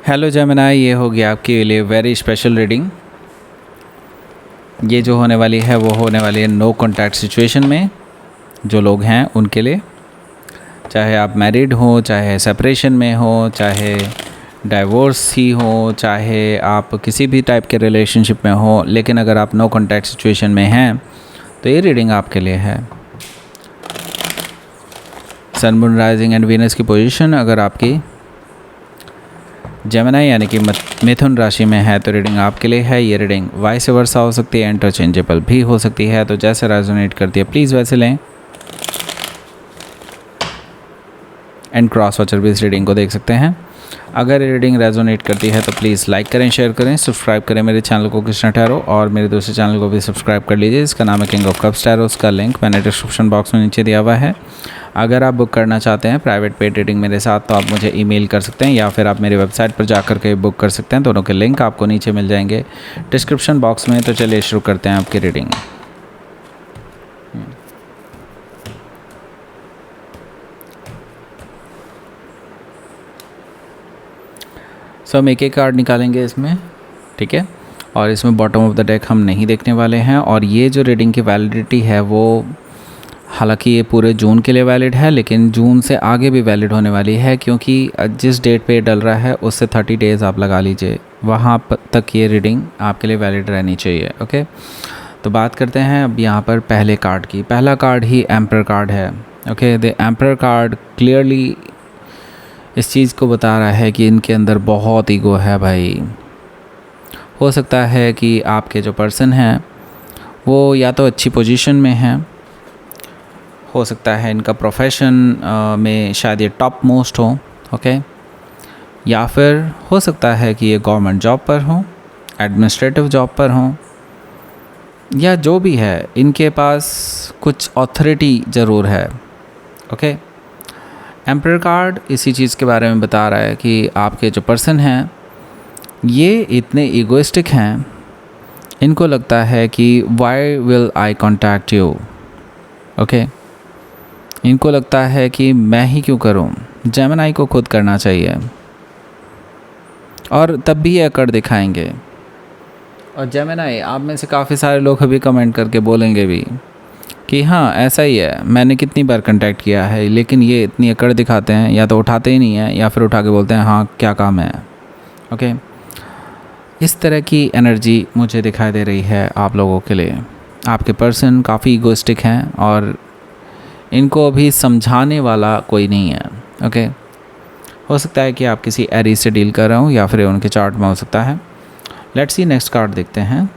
Hello Gemini, ये हो गया आपके लिए वेरी स्पेशल रीडिंग। ये जो होने वाली है वो होने वाली है नो कॉन्टैक्ट सिचुएशन में जो लोग हैं उनके लिए। चाहे आप मैरिड हो, चाहे सेपरेशन में हो, चाहे डाइवोर्स ही हो, चाहे आप किसी भी टाइप के रिलेशनशिप में हो, लेकिन अगर आप नो कॉन्टैक्ट सिचुएशन में हैं तो ये रीडिंग आपके लिए है। सन, मून, राइजिंग एंड वीनस की पोजीशन अगर आपकी जेमिनी यानी कि मिथुन राशि में है तो रीडिंग आपके लिए है। ये रीडिंग वाइस वर्सा हो सकती है, इंटरचेंजेबल भी हो सकती है, तो जैसे रेजोनेट करती है प्लीज़ वैसे लें। एंड क्रॉस वॉचर भी इस रीडिंग को देख सकते हैं। अगर ये रीडिंग रेजोनेट करती है तो प्लीज़ लाइक करें, शेयर करें, सब्सक्राइब करें मेरे चैनल को कृष्णा टैरो, और मेरे दूसरे चैनल को भी सब्सक्राइब कर लीजिए। इसका नाम है किंग ऑफ कप्स टैरो। उसका लिंक मैंने डिस्क्रिप्शन बॉक्स में नीचे दिया हुआ है। अगर आप बुक करना चाहते हैं प्राइवेट पेड रीडिंग मेरे साथ तो आप मुझे ईमेल कर सकते हैं, या फिर आप मेरी वेबसाइट पर जाकर के बुक कर सकते हैं। दोनों के लिंक आपको नीचे मिल जाएंगे डिस्क्रिप्शन बॉक्स में। तो चलिए शुरू करते हैं आपकी रीडिंग। हम एक एक कार्ड निकालेंगे इसमें, ठीक है। और इसमें बॉटम ऑफ द डेक हम नहीं देखने वाले हैं। और ये जो रीडिंग की वैलिडिटी है वो हालांकि ये पूरे जून के लिए वैलिड है, लेकिन जून से आगे भी वैलिड होने वाली है, क्योंकि जिस डेट पे डल रहा है उससे 30 डेज़ आप लगा लीजिए, वहाँ तक ये रीडिंग आपके लिए वैलिड रहनी चाहिए। ओके, तो बात करते हैं अब यहाँ पर पहले कार्ड की। पहला कार्ड ही एम्परर कार्ड है। Okay, the emperor card clearly इस चीज़ को बता रहा है कि इनके अंदर बहुत ईगो है भाई। हो सकता है कि आपके जो पर्सन हैं वो या तो अच्छी पोजीशन में हैं, हो सकता है इनका प्रोफेशन में शायद ये टॉप मोस्ट हो, ओके, या फिर हो सकता है कि ये गवर्नमेंट जॉब पर हो, एडमिनिस्ट्रेटिव जॉब पर हो, या जो भी है इनके पास कुछ अथॉरिटी ज़रूर है। ओके, एम्परर कार्ड इसी चीज़ के बारे में बता रहा है कि आपके जो पर्सन हैं ये इतने ईगोइस्टिक हैं, इनको लगता है कि why will I contact you. Okay, इनको लगता है कि मैं ही क्यों करूं, जेमिनी को खुद करना चाहिए, और तब भी ये अकड़ दिखाएंगे। और जेमिनी आप में से काफ़ी सारे लोग अभी कमेंट करके बोलेंगे भी कि हाँ ऐसा ही है, मैंने कितनी बार कांटेक्ट किया है, लेकिन ये इतनी अकड़ दिखाते हैं, या तो उठाते ही नहीं हैं या फिर उठा के बोलते हैं हाँ क्या काम है। ओके, इस तरह की एनर्जी मुझे दिखाई दे रही है आप लोगों के लिए। आपके पर्सन काफ़ी ईगोइस्टिक हैं और इनको अभी समझाने वाला कोई नहीं है। ओके, हो सकता है कि आप किसी एरीज से डील कर रहे हो, या फिर उनके चार्ट में हो सकता है। लेट्स सी नेक्स्ट कार्ड देखते हैं।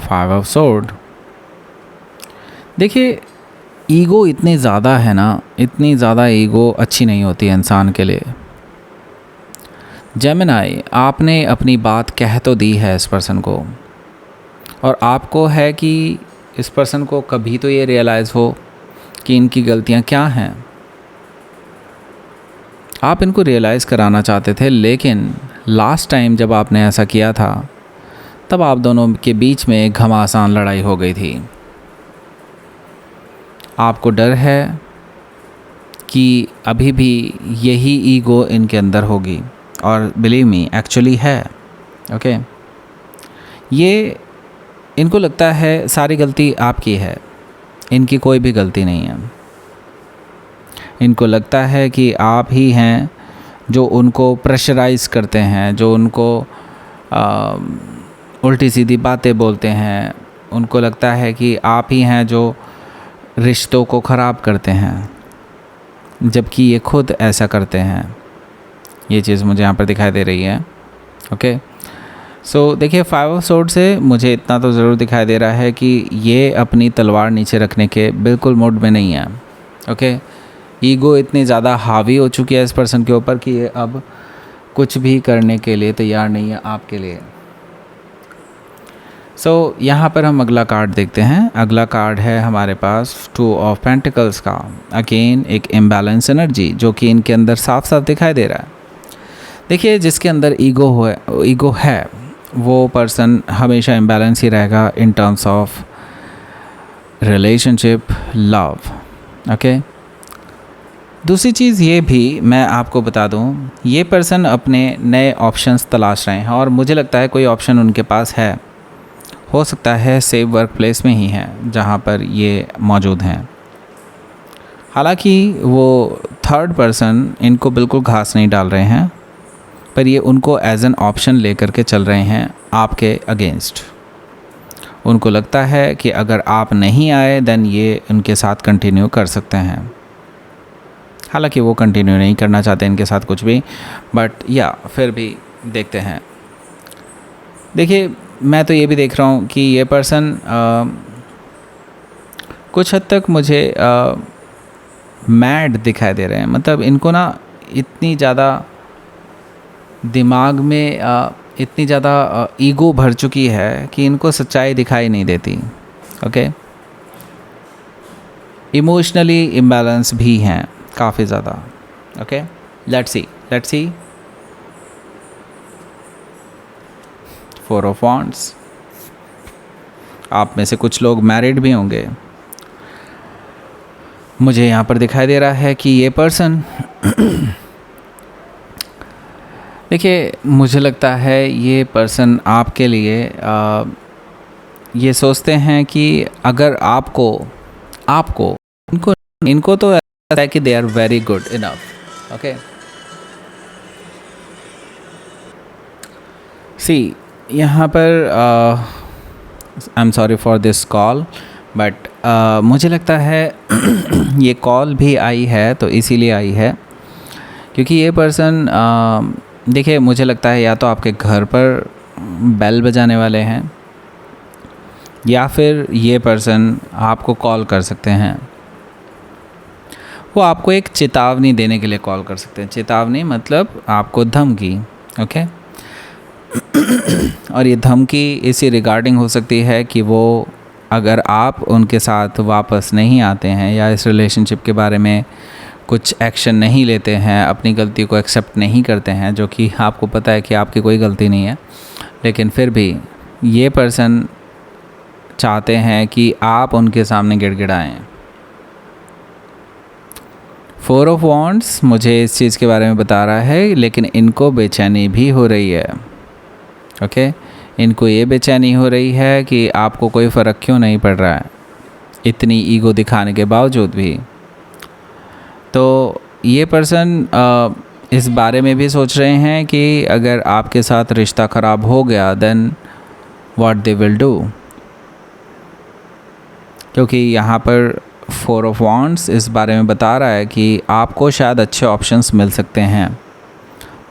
5 ऑफ सोर्ड। देखिए ईगो इतनी ज़्यादा है ना, इतनी ज़्यादा ईगो अच्छी नहीं होती है इंसान के लिए। जेमिनी आपने अपनी बात कह तो दी है इस पर्सन को, और आपको है कि इस पर्सन को कभी तो ये रियलाइज़ हो कि इनकी गलतियाँ क्या हैं। आप इनको रियलाइज़ कराना चाहते थे, लेकिन लास्ट टाइम जब आपने ऐसा किया था तब आप दोनों के बीच में एक घमासान लड़ाई हो गई थी। आपको डर है कि अभी भी यही ईगो इनके अंदर होगी, और बिलीव मी एक्चुअली है। ओके, ये इनको लगता है सारी गलती आपकी है, इनकी कोई भी गलती नहीं है। इनको लगता है कि आप ही हैं जो उनको प्रेशराइज़ करते हैं, जो उनको उल्टी सीधी बातें बोलते हैं। उनको लगता है कि आप ही हैं जो रिश्तों को ख़राब करते हैं, जबकि ये खुद ऐसा करते हैं। ये चीज़ मुझे यहाँ पर दिखाई दे रही है। ओके, सो देखिए 5 ऑफ सोर्ड से मुझे इतना तो ज़रूर दिखाई दे रहा है कि ये अपनी तलवार नीचे रखने के बिल्कुल मूड में नहीं है। ओके, ईगो इतनी ज़्यादा हावी हो चुकी है इस पर्सन के ऊपर कि ये अब कुछ भी करने के लिए तैयार नहीं है आपके लिए। सो यहाँ पर हम अगला कार्ड देखते हैं। अगला कार्ड है हमारे पास 2 ऑफ पेंटिकल्स का। अगेन एक इम्बैलेंस एनर्जी जो कि इनके अंदर साफ साफ दिखाई दे रहा है। देखिए जिसके अंदर ईगो है वो पर्सन हमेशा इम्बैलेंस ही रहेगा in terms of relationship, love. Okay, दूसरी चीज़ ये भी मैं आपको बता दूं, ये पर्सन अपने नए ऑप्शंस तलाश रहे हैं और मुझे लगता है कोई ऑप्शन उनके पास है, हो सकता है सेफ वर्क प्लेस में ही है जहां पर ये मौजूद हैं। हालांकि वो थर्ड पर्सन इनको बिल्कुल घास नहीं डाल रहे हैं, पर ये उनको एज एन ऑप्शन लेकर के चल रहे हैं आपके अगेंस्ट। उनको लगता है कि अगर आप नहीं आए देन ये उनके साथ कंटिन्यू कर सकते हैं। हालांकि वो कंटिन्यू नहीं करना चाहते इनके साथ कुछ भी, बट या फिर भी देखते हैं। देखिए, मैं तो ये भी देख रहा हूँ कि ये पर्सन कुछ हद तक मुझे मैड दिखाई दे रहे हैं। मतलब इनको ना इतनी ज़्यादा दिमाग में इतनी ज़्यादा ईगो भर चुकी है कि इनको सच्चाई दिखाई नहीं देती। ओके, इमोशनली इम्बैलेंस भी हैं काफ़ी ज़्यादा। Okay, let's see 4 of wands. आप में से कुछ लोग मैरिड भी होंगे। मुझे यहाँ पर दिखाई दे रहा है कि ये पर्सन देखिए, मुझे लगता है ये पर्सन आपके लिए ये सोचते हैं कि अगर आपको इनको तो ऐसा है कि they are very good enough. Okay, see यहाँ पर I am sorry for this call, but मुझे लगता है ये कॉल भी आई है तो इसीलिए आई है क्योंकि ये पर्सन देखिए, मुझे लगता है या तो आपके घर पर बेल बजाने वाले हैं या फिर ये पर्सन आपको कॉल कर सकते हैं। वो आपको एक चेतावनी देने के लिए कॉल कर सकते हैं। चेतावनी मतलब आपको धमकी। ओके, और ये धमकी इसी रिगार्डिंग हो सकती है कि वो अगर आप उनके साथ वापस नहीं आते हैं या इस रिलेशनशिप के बारे में कुछ एक्शन नहीं लेते हैं, अपनी गलती को एक्सेप्ट नहीं करते हैं, जो कि आपको पता है कि आपकी कोई गलती नहीं है, लेकिन फिर भी ये पर्सन चाहते हैं कि आप उनके सामने गिड़गिड़ाएं। 4 ऑफ वांड्स मुझे इस चीज़ के बारे में बता रहा है, लेकिन इनको बेचैनी भी हो रही है। ओके, इनको ये बेचैनी हो रही है कि आपको कोई फ़र्क क्यों नहीं पड़ रहा है इतनी ईगो दिखाने के बावजूद भी। तो ये पर्सन इस बारे में भी सोच रहे हैं कि अगर आपके साथ रिश्ता ख़राब हो गया then what they will do, क्योंकि यहाँ पर 4 ऑफ वांड्स इस बारे में बता रहा है कि आपको शायद अच्छे ऑप्शंस मिल सकते हैं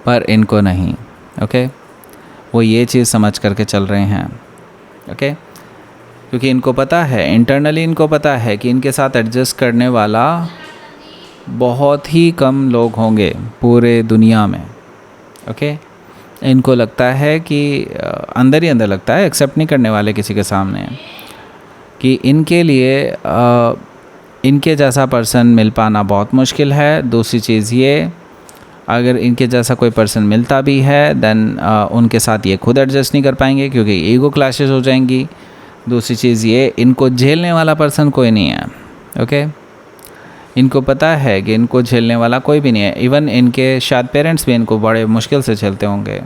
पर इनको नहीं। ओके, वो ये चीज़ समझ करके चल रहे हैं। ओके, क्योंकि इनको पता है, इंटरनली इनको पता है कि इनके साथ एडजस्ट करने वाला बहुत ही कम लोग होंगे पूरे दुनिया में। ओके, इनको लगता है कि अंदर ही अंदर लगता है, एक्सेप्ट नहीं करने वाले किसी के सामने, कि इनके लिए इनके जैसा पर्सन मिल पाना बहुत मुश्किल है। दूसरी चीज़ ये, अगर इनके जैसा कोई पर्सन मिलता भी है देन उनके साथ ये खुद एडजस्ट नहीं कर पाएंगे क्योंकि ईगो क्लैशेस हो जाएंगी। दूसरी चीज़ ये, इनको झेलने वाला पर्सन कोई नहीं है। ओके, इनको पता है कि इनको झेलने वाला कोई भी नहीं है। इवन इनके शायद पेरेंट्स भी इनको बड़े मुश्किल से झेलते होंगे।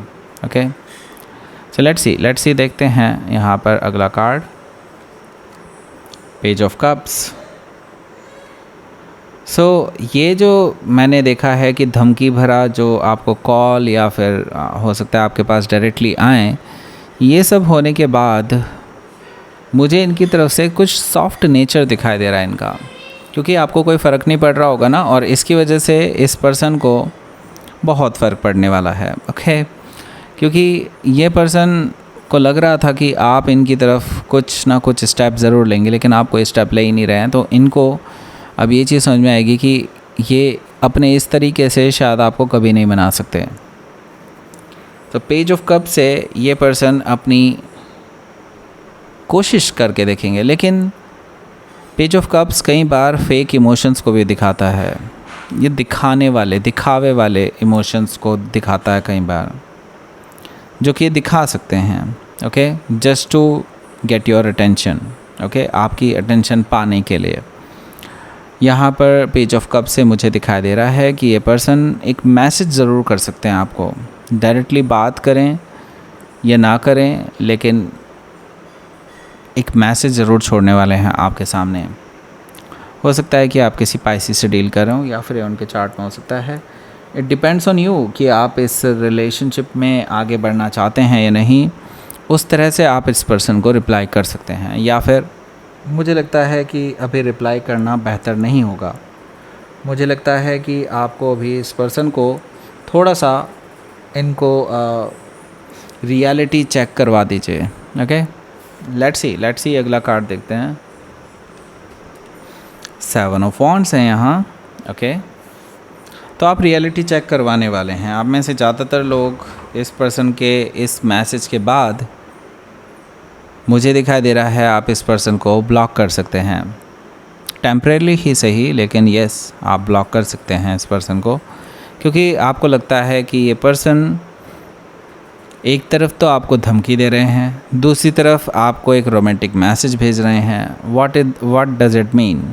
ओके, सो लेट्स सी देखते हैं यहाँ पर अगला कार्ड, पेज ऑफ कप्स। सो ये जो मैंने देखा है कि धमकी भरा जो आपको कॉल या फिर हो सकता है आपके पास डायरेक्टली आए, ये सब होने के बाद मुझे इनकी तरफ से कुछ सॉफ्ट नेचर दिखाई दे रहा है इनका, क्योंकि आपको कोई फ़र्क नहीं पड़ रहा होगा ना, और इसकी वजह से इस पर्सन को बहुत फ़र्क पड़ने वाला है। ओके, क्योंकि ये पर्सन को लग रहा था कि आप इनकी तरफ कुछ ना कुछ स्टेप ज़रूर लेंगे, लेकिन आप कोई स्टेप ले ही नहीं रहे हैं। तो इनको अब ये चीज़ समझ में आएगी कि ये अपने इस तरीके से शायद आपको कभी नहीं मना सकते। तो पेज ऑफ कप से ये पर्सन अपनी कोशिश करके देखेंगे, लेकिन पेज ऑफ कप्स कई बार फेक इमोशंस को भी दिखाता है। ये दिखावे वाले इमोशंस को दिखाता है कई बार, जो कि ये दिखा सकते हैं। Okay, just to get your attention. Okay, आपकी अटेंशन पाने के लिए। यहाँ पर पेज ऑफ कप से मुझे दिखाई दे रहा है कि ये पर्सन एक मैसेज ज़रूर कर सकते हैं आपको। डायरेक्टली बात करें या ना करें, लेकिन एक मैसेज ज़रूर छोड़ने वाले हैं आपके सामने। हो सकता है कि आप किसी पाइसिस से डील कर रहे हो या फिर उनके चार्ट में हो सकता है। इट डिपेंड्स ऑन यू कि आप इस रिलेशनशिप में आगे बढ़ना चाहते हैं या नहीं। उस तरह से आप इस पर्सन को रिप्लाई कर सकते हैं, या फिर मुझे लगता है कि अभी रिप्लाई करना बेहतर नहीं होगा। मुझे लगता है कि आपको अभी इस पर्सन को थोड़ा सा इनको रियलिटी चेक करवा दीजिए। ओके, लेट्स सी अगला कार्ड देखते हैं। 7 ऑफ वॉन्ड्स हैं यहाँ। ओके, तो आप रियलिटी चेक करवाने वाले हैं। आप में से ज़्यादातर लोग इस पर्सन के इस मैसेज के बाद, मुझे दिखाई दे रहा है, आप इस पर्सन को ब्लॉक कर सकते हैं। टेम्परेरी ही सही, लेकिन यस, आप ब्लॉक कर सकते हैं इस पर्सन को, क्योंकि आपको लगता है कि ये पर्सन एक तरफ तो आपको धमकी दे रहे हैं, दूसरी तरफ आपको एक रोमांटिक मैसेज भेज रहे हैं। What does it mean?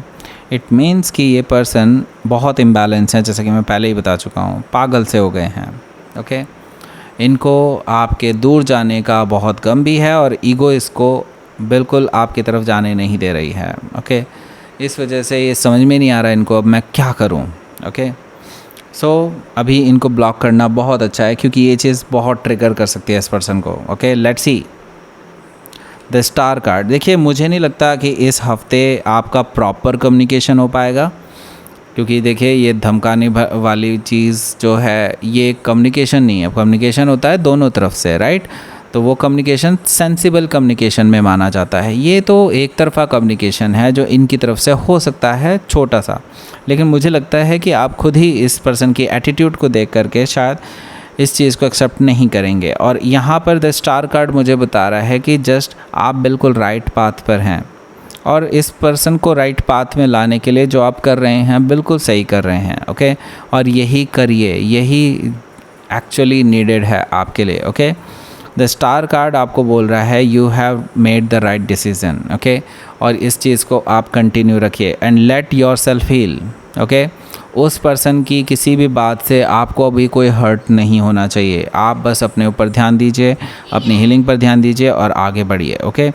It means कि ये पर्सन बहुत इम्बैलेंस है, जैसा कि मैं पहले ही बता चुका हूँ, पागल से हो गए हैं। ओके, इनको आपके दूर जाने का बहुत गम भी है और ईगो इसको बिल्कुल आपकी तरफ जाने नहीं दे रही है। ओके, इस वजह से ये समझ में नहीं आ रहा इनको अब मैं क्या करूँ। ओके, सो अभी इनको ब्लॉक करना बहुत अच्छा है, क्योंकि ये चीज़ बहुत ट्रिगर कर सकती है इस पर्सन को। Okay, let's see the star card. देखिए, मुझे नहीं लगता कि इस हफ्ते आपका प्रॉपर कम्युनिकेशन हो पाएगा, क्योंकि देखिए ये धमकाने वाली चीज़ जो है ये कम्युनिकेशन नहीं है। कम्युनिकेशन होता है दोनों तरफ से, राइट? तो वो कम्युनिकेशन सेंसिबल कम्युनिकेशन में माना जाता है। ये तो एक तरफा कम्युनिकेशन है जो इनकी तरफ से हो सकता है छोटा सा, लेकिन मुझे लगता है कि आप खुद ही इस पर्सन की एटीट्यूड को देख करके शायद इस चीज़ को एक्सेप्ट नहीं करेंगे। और यहाँ पर द स्टार कार्ड मुझे बता रहा है कि जस्ट आप बिल्कुल राइट पाथ पर हैं, और इस पर्सन को राइट पाथ में लाने के लिए जो आप कर रहे हैं बिल्कुल सही कर रहे हैं। ओके, और यही करिए, यही एक्चुअली नीडेड है आपके लिए। ओके, द स्टार कार्ड आपको बोल रहा है you have made the right decision. Okay, और इस चीज़ को आप कंटिन्यू रखिए and let yourself heal. Okay, उस पर्सन की किसी भी बात से आपको अभी कोई हर्ट नहीं होना चाहिए। आप बस अपने ऊपर ध्यान दीजिए, अपनी हीलिंग पर ध्यान दीजिए और आगे बढ़िए। ओके,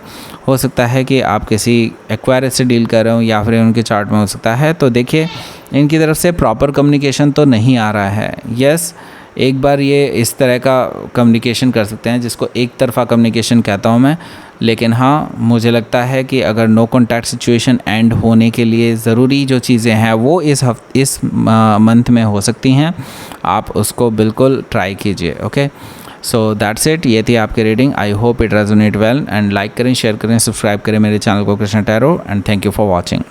हो सकता है कि आप किसी एक्वायरस से डील कर रहे हो या फिर उनके चार्ट में हो सकता है। तो देखिए, इनकी तरफ से प्रॉपर कम्युनिकेशन तो नहीं आ रहा है। यस, एक बार ये इस तरह का कम्युनिकेशन कर सकते हैं, जिसको एक तरफा कम्युनिकेशन कहता हूँ मैं। लेकिन हाँ, मुझे लगता है कि अगर नो कॉन्टैक्ट सिचुएशन एंड होने के लिए ज़रूरी जो चीज़ें हैं वो इस मंथ में हो सकती हैं। आप उसको बिल्कुल ट्राई कीजिए। Okay, so that's it. ये थी आपकी reading. I hope it resonate well, and like करें, शेयर करें, सब्सक्राइब करें मेरे चैनल को Krishna tarot, and thank you for watching.